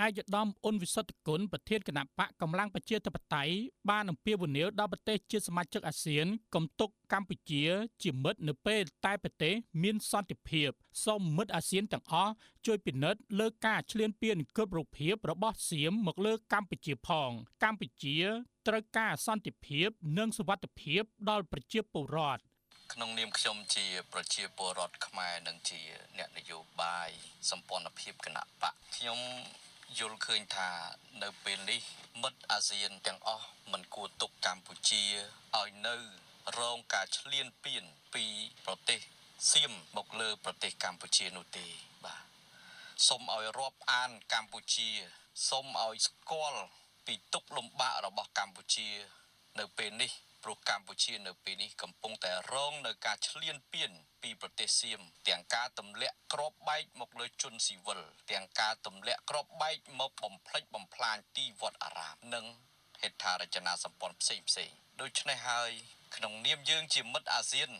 ឯកឧត្តមអ៊ុនវិសុទ្ធគុណប្រធានគណៈបកកម្លាំងប្រជាធិបតេយ្យបានអំពាវនាវដល់ប្រទេសជាសមាជិកអាស៊ានកុំទុកកម្ពុជាជាមិត្តនៅពេលតែប្រទេសមានសន្តិភាពសូមមិត្តអាស៊ានទាំងអស់ជួយពិនិត្យលើការឈ្លានពានគ្រប់រូបភាពរបស់សៀមមកលើកម្ពុជាផងកម្ពុជាត្រូវការសន្តិភាពនិងសុវត្ថិភាពដល់ប្រជាពលរដ្ឋក្នុងនាមខ្ញុំជាប្រជាពលរដ្ឋខ្មែរនិងជាអ្នកនយោបាយសម្ព័ន្ធភាពគណៈបកខ្ញុំយល់ឃើញថានៅពេលនេះមិត្តអាស៊ានទាំងអស់មិនគួរទុកកម្ពុជាឲ្យនៅរងការឈ្លានពានពីប្រទេសសៀមមកលើប្រទេសកម្ពុជានោះទេបាទសូមឲ្យរាប់អានកម្ពុជាសូមឲ្យស្គាល់ពីទុក្ខលំបាករបស់កម្ពុជានៅពេលនេះព្រោះកម្ពុជានៅពេលនេះកំពុងតែរងនៅការឈ្លានពានពីប្រទេសសៀមទាំងការទម្លាក់គ្រាប់បែកមកលើជនស៊ីវិលទាំងការទម្លាក់គ្រាប់បែកមកបំផ្លិចបំផ្លាញទីវត្តអារាមនិងហេដ្ឋារចនាសម្ព័ន្ធផ្សេងដូច្នេះហើយក្នុងនាមយើងជាមិត្តអាស៊ាន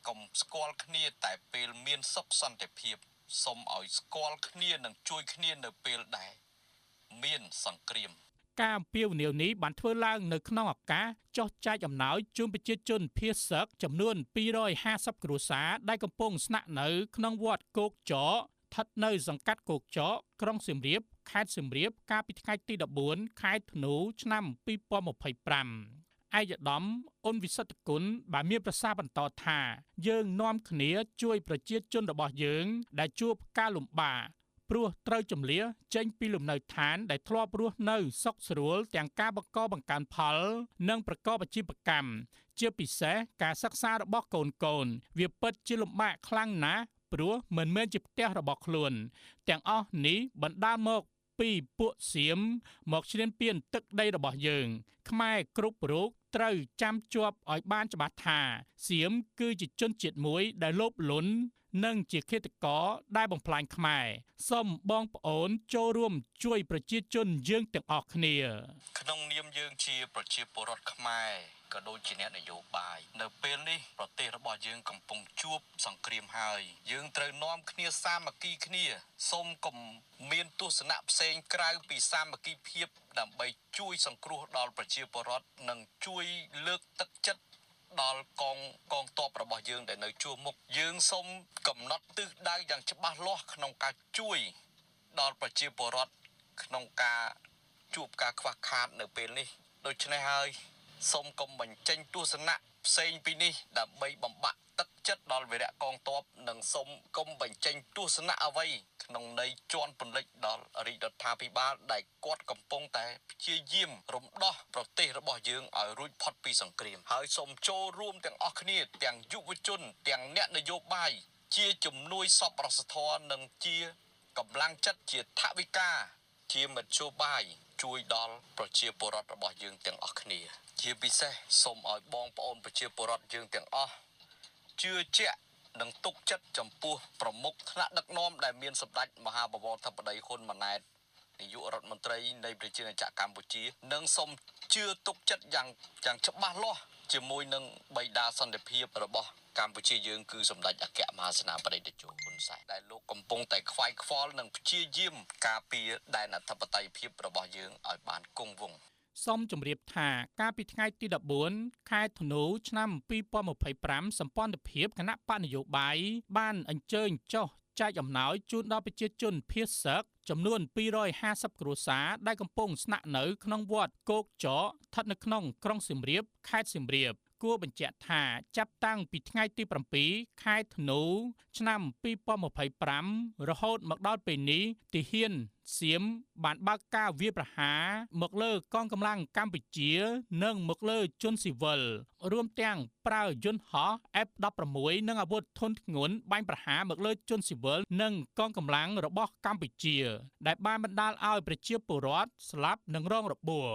កុំស្គាល់គ្នាតែពេលមានសុខសន្តិភាពសូមឲ្យស្គាល់គ្នានិងជួយគ្នានៅពេលដែលមានសង្គ្រាមការអំពាវនាវនេះបានធ្វើឡើងនៅក្នុងឱកាសចុះចែកអំណោយជូនប្រជាជនភៀសសឹកចំនួន250គ្រួសារដែលកំពុងស្នាក់នៅក្នុងវត្តគោកចកស្ថិតនៅសង្កាត់គោកចកក្រុងសៀមរាបខេត្តសៀមរាបកាលពីថ្ងៃទី14ខែធ្នូឆ្នាំ2025ឯកឧត្តមអ៊ុនវិសុទ្ធគុណបានមានប្រសាសន៍បន្តថាយើងនាំគ្នាជួយប្រជាជនរបស់យើងដែលជួបការលំបាកព្រោះត្រូវជំលះចេញពីលំនៅឋានដែលធ្លាប់រស់នៅសុខស្រួលទាំងការបង្កបង្កើនផលនិងប្រកបអាជីវកម្មជាពិសេសការសិក្សារបស់កូនវាពិតជាលំបាកខ្លាំងណាស់ព្រោះមិនមែនជាផ្ទះរបស់ខ្លួនទាំងអស់នេះបណ្ដាលមកពីពួកសៀមមកឈ្លានពានទឹកដីរបស់យើងខ្មែរគ្រប់រូបត្រូវចាំជាប់ឲ្យបានច្បាស់ថាសៀមគឺជាជនជាតិមួយដែលលោភលន់និងជាឃាតករដែលបំផ្លាញខ្មែរសូមបងប្អូនចូលរួមជួយប្រជាជនយើងទាំងអស់គ្នាក្នុងនាមយើងជាប្រជាពលរដ្ឋខ្មែរក៏ដូចជាអ្នកនយោបាយនៅពេលនេះប្រទេសរបស់យើងកំពុងជួបសង្គ្រាមហើយយើងត្រូវនាំគ្នាសាមគ្គីគ្នាសូមកុំមានទស្សនៈផ្សេងក្រៅពីសាមគ្គីភាពដើម្បីជួយសង្គ្រោះដល់ប្រជាពលរដ្ឋនិងជួយលើកទឹកចិត្តដល់កងទ័ពរបស់យើងដែលនៅជួរមុខយើងសូមកំណត់ទិសដៅយ៉ាងច្បាស់លាស់ក្នុងការជួយដល់ប្រជាពលរដ្ឋក្នុងការជួបការខ្វះខាតនៅពេលនេះដូច្នេះហើយសូមកុំបញ្ចេញទស្សនៈផ្សេងពីនេះដើម្បីបំបាក់ទឹកចិត្តដល់វីរៈកងទ័ពនិងសូមកុំបញ្ចេញទស្សនៈអ្វីក្នុងន័យជន់ពន្លិចដល់រាជរដ្ឋាភិបាលដែលគាត់កំពុងតែព្យាយាមរំដោះប្រទេសរបស់យើងឲ្យរួចផុតពីសង្គ្រាមហើយសូមចូលរួមទាំងអស់គ្នាទាំងយុវជនទាំងអ្នកនយោបាយជាជំនួយសប្បុរសធម៌និងជាកម្លាំងចិត្តជាថវិកាជាមធ្យោបាយជួយដល់ប្រជាពលរដ្ឋរបស់យើងទាំងអស់គ្នាជាពិសេសសូមឲ្យបងប្អូនប្រជាពលរដ្ឋយើងទាំងអស់ជឿជាក់និងទុកចិត្តចំពោះប្រមុខថ្នាក់ដឹកនាំដែលមានសម្ដេចមហាបវរធិបតីហ៊ុនម៉ាណែតនាយករដ្ឋមន្ត្រីនៃប្រជាណាចក្រកម្ពុជានិងសូមជឿទុកចិត្តយ៉ាងច្បាស់លាស់ជាមួយនឹងបិតាសន្តិភាពរបស់កម្ពុជាយើងគឺសម្ដេចអគ្គមហាសេនាបតីតេជោហ៊ុនសែនដែលលោកកំពុងតែខ្វាយខ្វល់និងព្យាយាមការពារដែនអធិបតេយ្យភាពរបស់យើងឲ្យបានគង់វង្សសូមជម្រាបថាកាលពីថ្ងៃទី14ខែធ្នូឆ្នាំ2025សម្ព័ន្ធភាពគណៈបកនយោបាយបានអញ្ជើញចុះចែកអំណោយជូនដល់ប្រជាជនភៀសសឹកចំនួន250គ្រួសារដែលកំពុងស្នាក់នៅក្នុងវត្តគោកចកស្ថិតនៅក្នុងក្រុងសៀមរាបខេត្តសៀមរាបគួរបញ្ជាក់ថាចាប់តាំងពីថ្ងៃទី7ខែធ្នូឆ្នាំ2025រហូតមកដល់ពេលនេះទាហានសៀមបានបើកការវាយប្រហារមកលើកងកម្លាំងកម្ពុជានិងមកលើជនស៊ីវិលរួមទាំងប្រើយន្តហោះ F-16 និងអាវុធធុនធ្ងន់បាញ់ប្រហារមកលើជនស៊ីវិលនិងកងកម្លាំងរបស់កម្ពុជាដែលបានបណ្ដាលឲ្យប្រជាពលរដ្ឋស្លាប់និងរងរបួស